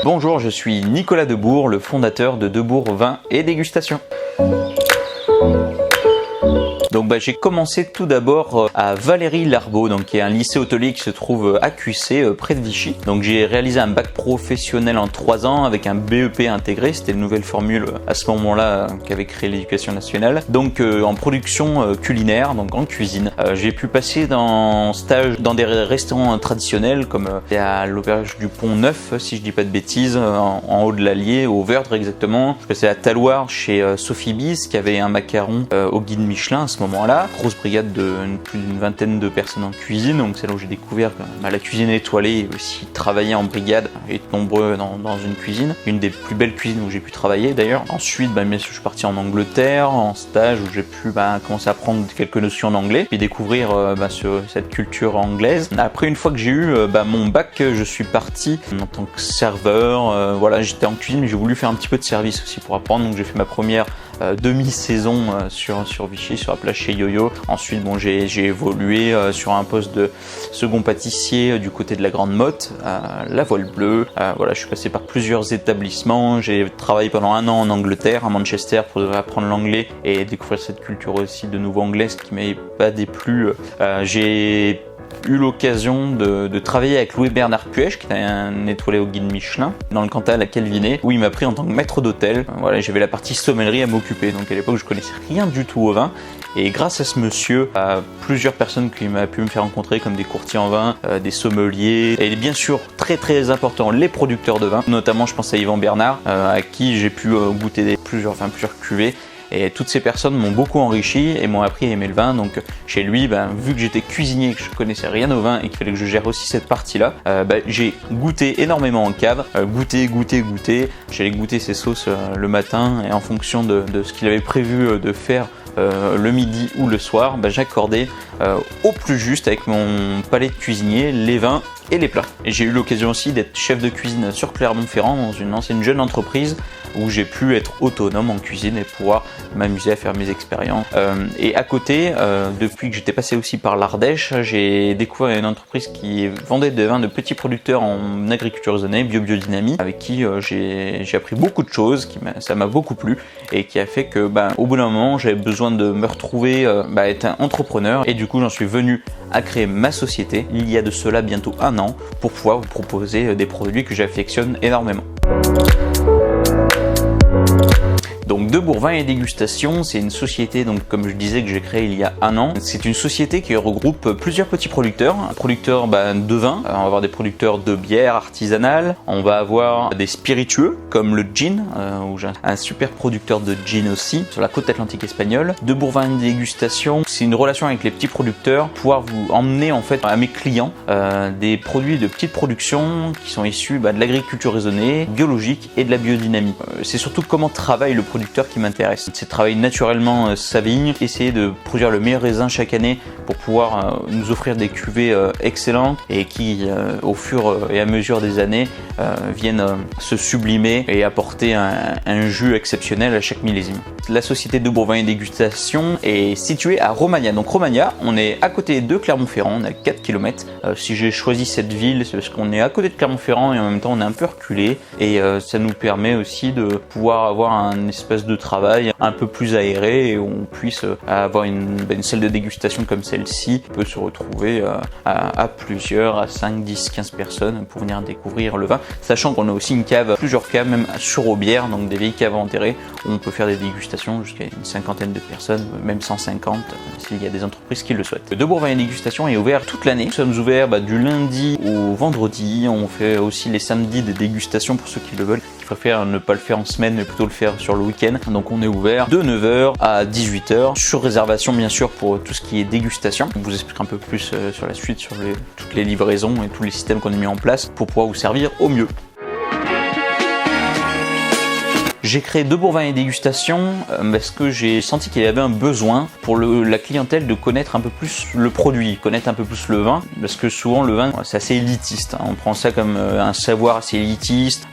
Bonjour, je suis Nicolas Debourg, le fondateur de Debourg Vin et Dégustation. Donc j'ai commencé tout d'abord à Valéry-Larbaud, qui est un lycée hôtelier qui se trouve à Cuissé, près de Vichy. Donc j'ai réalisé un bac professionnel en 3 ans avec un BEP intégré, c'était une nouvelle formule à ce moment-là qu'avait créé l'éducation nationale. Donc en production culinaire, donc en cuisine. J'ai pu passer en stage dans des restaurants traditionnels comme à l'auberge du Pont Neuf, si je dis pas de bêtises, en haut de l'Allier, au Verdre exactement. Je passais à Taloir chez Sophie Bis qui avait un macaron au guide Michelin à ce moment-là. Grosse brigade de plus d'une vingtaine de personnes en cuisine, donc c'est là où j'ai découvert la cuisine étoilée et aussi travailler en brigade et être nombreux dans une cuisine. Une des plus belles cuisines où j'ai pu travailler d'ailleurs. Ensuite, bien sûr, je suis parti en Angleterre en stage où j'ai pu commencer à apprendre quelques notions d'anglais et découvrir cette culture anglaise. Après, une fois que j'ai eu mon bac, je suis parti en tant que serveur. J'étais en cuisine mais j'ai voulu faire un petit peu de service aussi pour apprendre, donc j'ai fait ma première demi-saison sur Vichy, sur la plage chez Yo-Yo. Ensuite, j'ai évolué sur un poste de second pâtissier du côté de la Grande Motte, la Voile Bleue. Je suis passé par plusieurs établissements. J'ai travaillé pendant 1 an en Angleterre, à Manchester, pour apprendre l'anglais et découvrir cette culture aussi de nouveau anglaise qui m'avait pas déplu. J'ai eu l'occasion de travailler avec Louis-Bernard Puech, qui est un étoilé au guide Michelin, dans le Cantal à Calviné, où il m'a pris en tant que maître d'hôtel. J'avais la partie sommellerie à m'occuper, donc à l'époque je connaissais rien du tout au vin. Et grâce à ce monsieur, à plusieurs personnes qui m'a pu me faire rencontrer, comme des courtiers en vin, des sommeliers, et bien sûr, très très important, les producteurs de vin. Notamment, je pense à Yvan Bernard, à qui j'ai pu goûter plusieurs cuvées. Et toutes ces personnes m'ont beaucoup enrichi et m'ont appris à aimer le vin. Donc chez lui, vu que j'étais cuisinier et que je connaissais rien au vin et qu'il fallait que je gère aussi cette partie-là, j'ai goûté énormément en cave, goûté. J'allais goûter ses sauces le matin et en fonction de ce qu'il avait prévu de faire le midi ou le soir, j'accordais au plus juste avec mon palais de cuisinier les vins et les plats. Et j'ai eu l'occasion aussi d'être chef de cuisine sur Clermont-Ferrand dans une ancienne jeune entreprise où j'ai pu être autonome en cuisine et pouvoir m'amuser à faire mes expériences. Et à côté, depuis que j'étais passé aussi par l'Ardèche, j'ai découvert une entreprise qui vendait des vins de petits producteurs en agriculture raisonnée, biodynamie, avec qui j'ai appris beaucoup de choses, ça m'a beaucoup plu et qui a fait que au bout d'un moment, j'avais besoin de me retrouver, être un entrepreneur, et du coup j'en suis venu à créer ma société il y a de cela bientôt 1 an pour pouvoir vous proposer des produits que j'affectionne énormément. Donc Debourg Vin et Dégustation, c'est une société, comme je disais, que j'ai créée il y a 1 an. C'est une société qui regroupe plusieurs petits producteurs. Producteurs de vin, on va avoir des producteurs de bière artisanale, on va avoir des spiritueux comme le gin, où j'ai un super producteur de gin aussi, sur la côte atlantique espagnole. Debourg Vin et Dégustation, c'est une relation avec les petits producteurs, pouvoir vous emmener en fait à mes clients des produits de petite production qui sont issus de l'agriculture raisonnée, biologique et de la biodynamie. C'est surtout comment travaille le producteur qui m'intéresse. C'est de travailler naturellement sa vigne, essayer de produire le meilleur raisin chaque année pour pouvoir nous offrir des cuvées excellentes et qui, au fur et à mesure des années, viennent se sublimer et apporter un jus exceptionnel à chaque millésime. La société Debourg Vin et Dégustation est située à Romagna. Donc Romagna, on est à côté de Clermont-Ferrand, on est à 4 km. Si j'ai choisi cette ville, c'est parce qu'on est à côté de Clermont-Ferrand et en même temps on est un peu reculé, et ça nous permet aussi de pouvoir avoir un espace de travail un peu plus aéré et où on puisse avoir une salle de dégustation comme celle-ci. On peut se retrouver à plusieurs, à 5, 10, 15 personnes pour venir découvrir le vin, sachant qu'on a aussi une cave, plusieurs caves même sur Aubière, donc des vieilles caves enterrées où on peut faire des dégustations jusqu'à une 50aine de personnes, même 150 s'il y a des entreprises qui le souhaitent. Debourg Vin et Dégustation est ouvert toute l'année. Nous sommes ouverts du lundi au vendredi. On fait aussi les samedis des dégustations pour ceux qui le veulent, qui préfèrent ne pas le faire en semaine mais plutôt le faire sur le week-end. Donc on est ouvert de 9h à 18h, sur réservation bien sûr pour tout ce qui est dégustation. Je vous expliquerai un peu plus sur la suite, sur toutes les livraisons et tous les systèmes qu'on a mis en place pour pouvoir vous servir au mieux. J'ai créé 2 bourvins et dégustation parce que j'ai senti qu'il y avait un besoin pour la clientèle de connaître un peu plus le produit, connaître un peu plus le vin, parce que souvent le vin c'est assez élitiste, hein. On prend ça comme un savoir assez élitiste,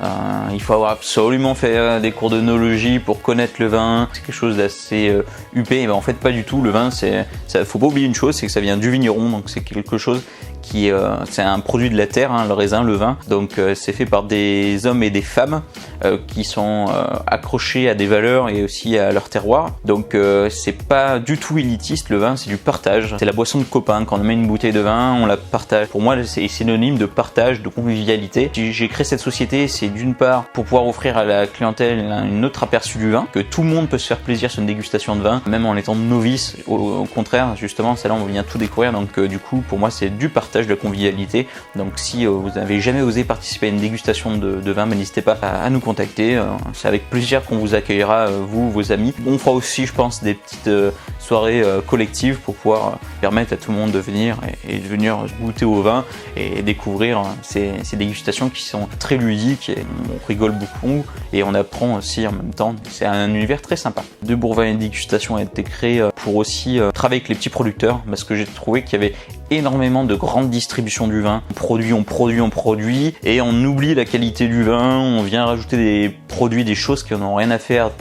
il faut avoir absolument fait des cours d'œnologie pour connaître le vin, c'est quelque chose d'assez huppé, et ben en fait pas du tout. Le vin, faut pas oublier une chose, c'est que ça vient du vigneron, donc c'est quelque chose qui c'est un produit de la terre, hein, le raisin, le vin. Donc c'est fait par des hommes et des femmes qui sont accrochés à des valeurs et aussi à leur terroir. Donc c'est pas du tout élitiste, le vin, c'est du partage. C'est la boisson de copains. Quand on met une bouteille de vin, on la partage. Pour moi, c'est synonyme de partage, de convivialité. J'ai créé cette société, c'est d'une part pour pouvoir offrir à la clientèle une autre aperçu du vin, que tout le monde peut se faire plaisir sur une dégustation de vin, même en étant novice. Au contraire, justement, c'est là où on vient tout découvrir. Donc du coup, pour moi, c'est du partage, de la convivialité. Donc si vous n'avez jamais osé participer à une dégustation de vin, n'hésitez pas à nous contacter. C'est avec plaisir qu'on vous accueillera, vous, vos amis. On fera aussi, je pense, des petites soirées collectives pour pouvoir permettre à tout le monde de venir et de venir goûter au vin et découvrir ces dégustations qui sont très ludiques, et on rigole beaucoup et on apprend aussi en même temps. C'est un univers très sympa. 2 bourvins et dégustation a été créé pour aussi travailler avec les petits producteurs, parce que j'ai trouvé qu'il y avait énormément de grandes distributions du vin. On produit et on oublie la qualité du vin, on vient rajouter des produits, des choses qui n'ont rien à faire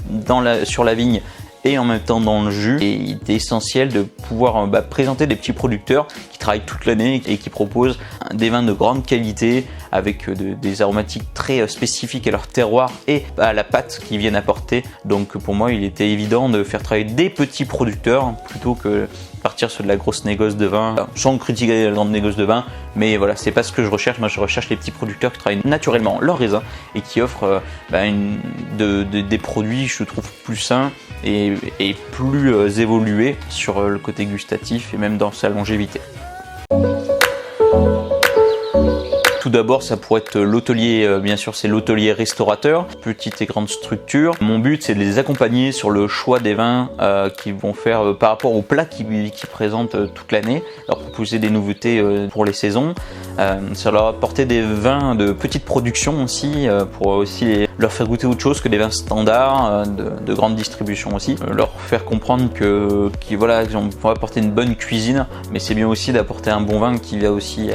sur la vigne et en même temps dans le jus. Et il est essentiel de pouvoir présenter des petits producteurs qui travaillent toute l'année et qui proposent des vins de grande qualité avec des aromatiques très spécifiques à leur terroir et à la pâte qu'ils viennent apporter. Donc pour moi, il était évident de faire travailler des petits producteurs plutôt que partir sur de la grosse négoce de vin, sans critiquer la grande négoce de vin, mais voilà, c'est pas ce que je recherche. Moi, je recherche les petits producteurs qui travaillent naturellement leur raisin et qui offrent des produits, je trouve, plus sains et plus évolués sur le côté gustatif et même dans sa longévité. Tout d'abord, ça pourrait être l'hôtelier, bien sûr, c'est l'hôtelier restaurateur, petite et grande structure. Mon but, c'est de les accompagner sur le choix des vins qu'ils vont faire par rapport aux plats qu'ils présentent toute l'année, leur proposer des nouveautés pour les saisons. Ça leur apporter des vins de petite production aussi, pour aussi leur faire goûter autre chose que des vins standards, de grande distribution aussi. Leur faire comprendre qu'ils vont apporter une bonne cuisine, mais c'est bien aussi d'apporter un bon vin qui va aussi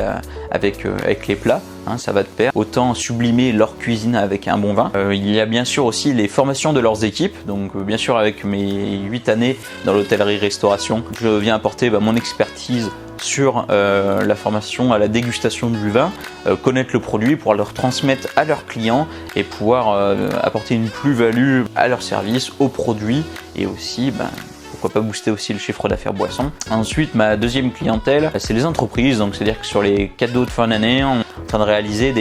avec les plats. Ça va de pair. Autant sublimer leur cuisine avec un bon vin. Il y a bien sûr aussi les formations de leurs équipes. Donc bien sûr, avec mes 8 années dans l'hôtellerie-restauration, je viens apporter mon expertise sur la formation à la dégustation du vin, connaître le produit, pouvoir leur transmettre à leurs clients et pouvoir apporter une plus-value à leur service, au produit, et aussi pourquoi pas booster aussi le chiffre d'affaires boisson. Ensuite, ma deuxième clientèle, c'est les entreprises. Donc c'est-à-dire que sur les cadeaux de fin d'année, on est en train de réaliser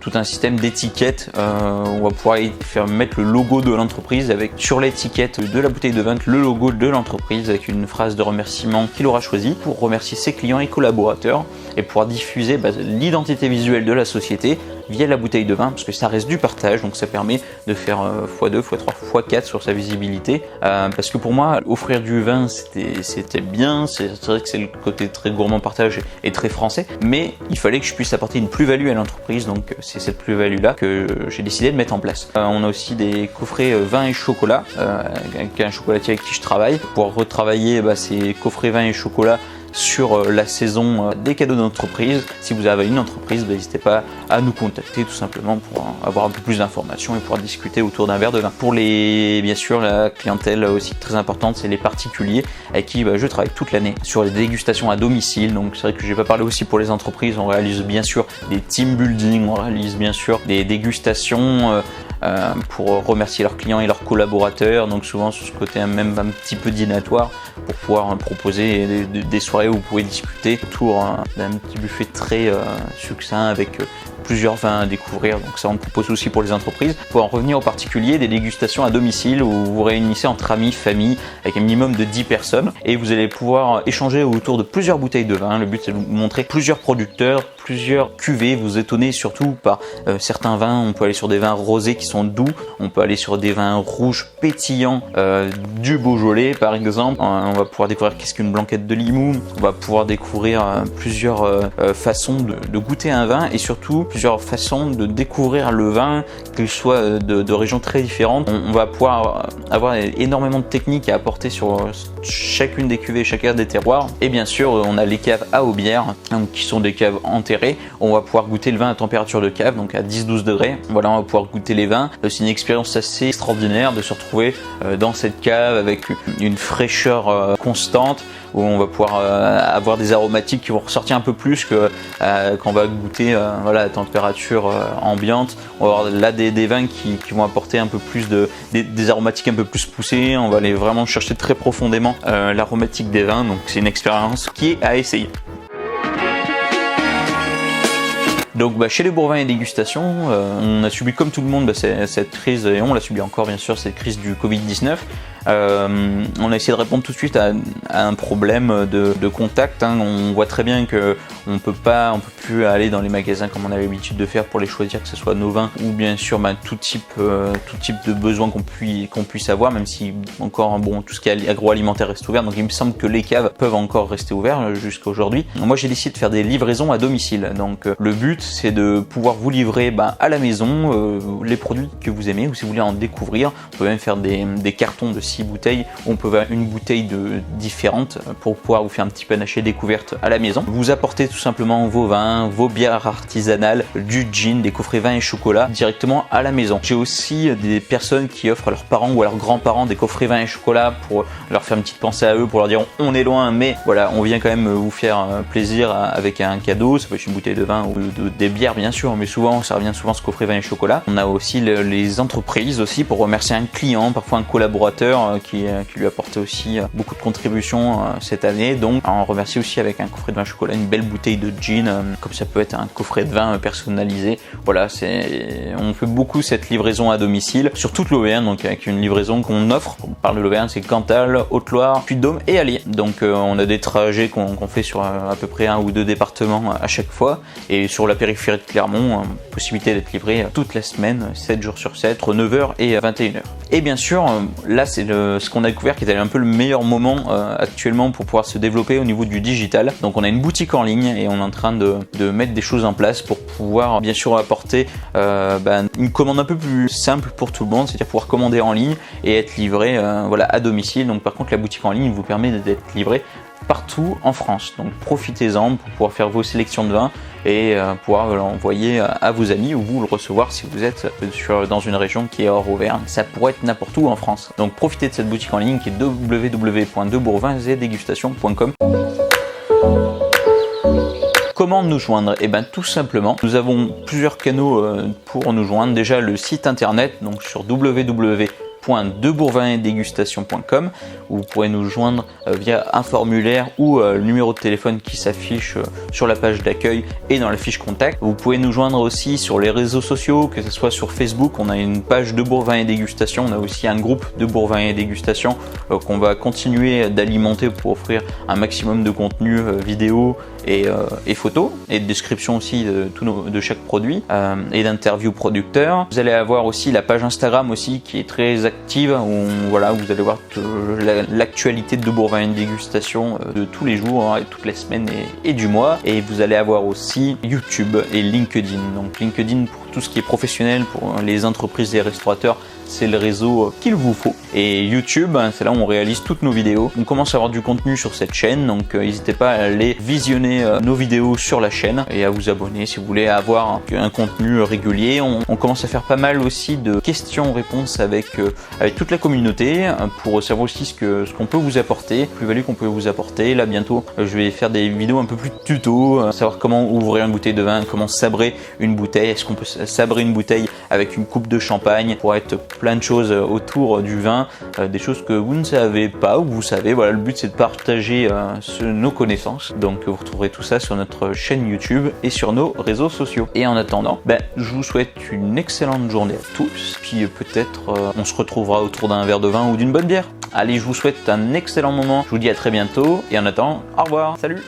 tout un système d'étiquettes. On va pouvoir faire mettre le logo de l'entreprise avec sur l'étiquette de la bouteille de vin le logo de l'entreprise avec une phrase de remerciement qu'il aura choisi pour remercier ses clients et collaborateurs et pouvoir diffuser l'identité visuelle de la société via la bouteille de vin, parce que ça reste du partage, donc ça permet de faire x2, x3, x4 sur sa visibilité. Parce que pour moi, offrir du vin, c'était bien, c'est vrai que c'est le côté très gourmand partage et très français, mais il fallait que je puisse apporter une plus-value à l'entreprise, donc c'est cette plus-value-là que j'ai décidé de mettre en place. On a aussi des coffrets vin et chocolat, avec un chocolatier avec qui je travaille, pour retravailler ces coffrets vin et chocolat sur la saison des cadeaux d'entreprise. Si vous avez une entreprise, n'hésitez pas à nous contacter tout simplement pour avoir un peu plus d'informations et pouvoir discuter autour d'un verre de vin. Pour bien sûr, la clientèle aussi très importante, c'est les particuliers avec qui je travaille toute l'année sur les dégustations à domicile. Donc c'est vrai que je vais pas parler aussi pour les entreprises. On réalise bien sûr des team building, on réalise bien sûr des dégustations pour remercier leurs clients et leurs collaborateurs, donc souvent sur ce côté même un petit peu dînatoire pour pouvoir proposer des soirées où vous pouvez discuter autour d'un petit buffet très succinct avec plusieurs vins à découvrir. Donc ça on propose aussi pour les entreprises. Pour en revenir aux particuliers, des dégustations à domicile où vous vous réunissez entre amis, famille, avec un minimum de 10 personnes et vous allez pouvoir échanger autour de plusieurs bouteilles de vin. Le but c'est de vous montrer plusieurs producteurs, plusieurs cuvées, vous étonnez surtout par certains vins. On peut aller sur des vins rosés qui sont doux, on peut aller sur des vins rouges pétillants, du Beaujolais par exemple. On va pouvoir découvrir qu'est-ce qu'une blanquette de Limoux, on va pouvoir découvrir plusieurs façons de goûter un vin et surtout plusieurs façons de découvrir le vin, qu'il soit de régions très différentes. On va pouvoir avoir énormément de techniques à apporter sur chacune des cuvées, chacun des terroirs. Et bien sûr, on a les caves à aubière, donc, qui sont des caves enterrées. On va pouvoir goûter le vin à température de cave, donc à 10-12 degrés. Voilà, on va pouvoir goûter les vins. C'est une expérience assez extraordinaire de se retrouver dans cette cave avec une fraîcheur constante, où on va pouvoir avoir des aromatiques qui vont ressortir un peu plus que quand on va goûter voilà, à température ambiante. On va avoir là des vins qui vont apporter un peu plus des aromatiques un peu plus poussées. On va aller vraiment chercher très profondément l'aromatique des vins, donc c'est une expérience qui est à essayer. Donc chez les Bourvins et Dégustation, on a subi comme tout le monde cette crise, et on l'a subi encore bien sûr, cette crise du Covid-19. On a essayé de répondre tout de suite à un problème de contact. On voit très bien que on peut plus aller dans les magasins comme on a l'habitude de faire pour les choisir, que ce soit nos vins ou bien sûr tout type de besoin qu'on puisse avoir, même si encore tout ce qui est agroalimentaire reste ouvert. Donc il me semble que les caves peuvent encore rester ouverts jusqu'à aujourd'hui. Moi j'ai décidé de faire des livraisons à domicile. Donc le but c'est de pouvoir vous livrer à la maison les produits que vous aimez, ou si vous voulez en découvrir, on peut même faire des cartons de 6 bouteilles, on peut faire une bouteille différente pour pouvoir vous faire un petit panaché découverte à la maison. Vous apportez tout simplement vos vins, vos bières artisanales, du gin, des coffrets vins et chocolat directement à la maison. J'ai aussi des personnes qui offrent à leurs parents ou à leurs grands-parents des coffrets vins et chocolat pour leur faire une petite pensée à eux, pour leur dire on est loin mais voilà, on vient quand même vous faire plaisir avec un cadeau. Ça peut être une bouteille de vin ou des bières bien sûr, mais souvent ça revient souvent ce coffret vin et chocolat. On a aussi les entreprises aussi pour remercier un client, parfois un collaborateur qui lui a apporté aussi beaucoup de contributions cette année. Donc on remercie aussi avec un coffret de vin chocolat, une belle bouteille de gin, comme ça peut être un coffret de vin personnalisé. Voilà, on fait beaucoup cette livraison à domicile sur toute l'Auvergne, donc avec une livraison qu'on offre. On parle de l'Auvergne, c'est Cantal, Haute-Loire, Puy-de-Dôme et Allier. Donc on a des trajets qu'on fait sur à peu près 1 ou 2 départements à chaque fois, et sur la périphérie de Clermont, possibilité d'être livré toute la semaine, 7 jours sur 7, entre 9h et 21h. Et bien sûr, là c'est ce qu'on a découvert qui était un peu le meilleur moment actuellement pour pouvoir se développer au niveau du digital. Donc on a une boutique en ligne et on est en train de mettre des choses en place pour pouvoir bien sûr apporter une commande un peu plus simple pour tout le monde, c'est-à-dire pouvoir commander en ligne et être livré à domicile. Donc par contre la boutique en ligne vous permet d'être livré partout en France. Donc profitez-en pour pouvoir faire vos sélections de vins et pouvoir l'envoyer à vos amis, ou vous le recevoir si vous êtes dans une région qui est hors Auvergne. Ça pourrait être n'importe où en France. Donc profitez de cette boutique en ligne qui est www.debourvinsetdégustation.com. Comment nous joindre? Tout simplement, nous avons plusieurs canaux pour nous joindre. Déjà le site internet, donc sur www.debourvinsetdégustation.com, où vous pourrez nous joindre via un formulaire ou le numéro de téléphone qui s'affiche sur la page d'accueil et dans la fiche contact. Vous pouvez nous joindre aussi sur les réseaux sociaux, que ce soit sur Facebook, on a une page de Bourvins et Dégustation, on a aussi un groupe de Bourvins et Dégustation qu'on va continuer d'alimenter pour offrir un maximum de contenu vidéo et photos, et de description aussi de chaque produit, et d'interviews producteurs. Vous allez avoir aussi la page Instagram aussi qui est très active, où vous allez voir l'actualité de Bourvins et Dégustation de tous les jours et toutes les semaines et du mois. Et vous allez avoir aussi YouTube et LinkedIn. Donc LinkedIn pour tout ce qui est professionnel, pour les entreprises et les restaurateurs, c'est le réseau qu'il vous faut. Et YouTube, c'est là où on réalise toutes nos vidéos. On commence à avoir du contenu sur cette chaîne, donc n'hésitez pas à aller visionner nos vidéos sur la chaîne et à vous abonner si vous voulez avoir un contenu régulier. On commence à faire pas mal aussi de questions-réponses avec toute la communauté pour savoir aussi ce qu'on peut vous apporter, plus-value qu'on peut vous apporter. Là bientôt, je vais faire des vidéos un peu plus tuto, savoir comment ouvrir une bouteille de vin, comment sabrer une bouteille, est-ce qu'on peut sabrer une bouteille avec une coupe de champagne, pour être plein de choses autour du vin, des choses que vous ne savez pas ou vous savez. Voilà, le but c'est de partager nos connaissances. Donc vous retrouverez tout ça sur notre chaîne YouTube et sur nos réseaux sociaux. Et en attendant, je vous souhaite une excellente journée à tous, puis peut-être on se retrouvera autour d'un verre de vin ou d'une bonne bière. Allez, je vous souhaite un excellent moment, je vous dis à très bientôt et en attendant, au revoir, salut.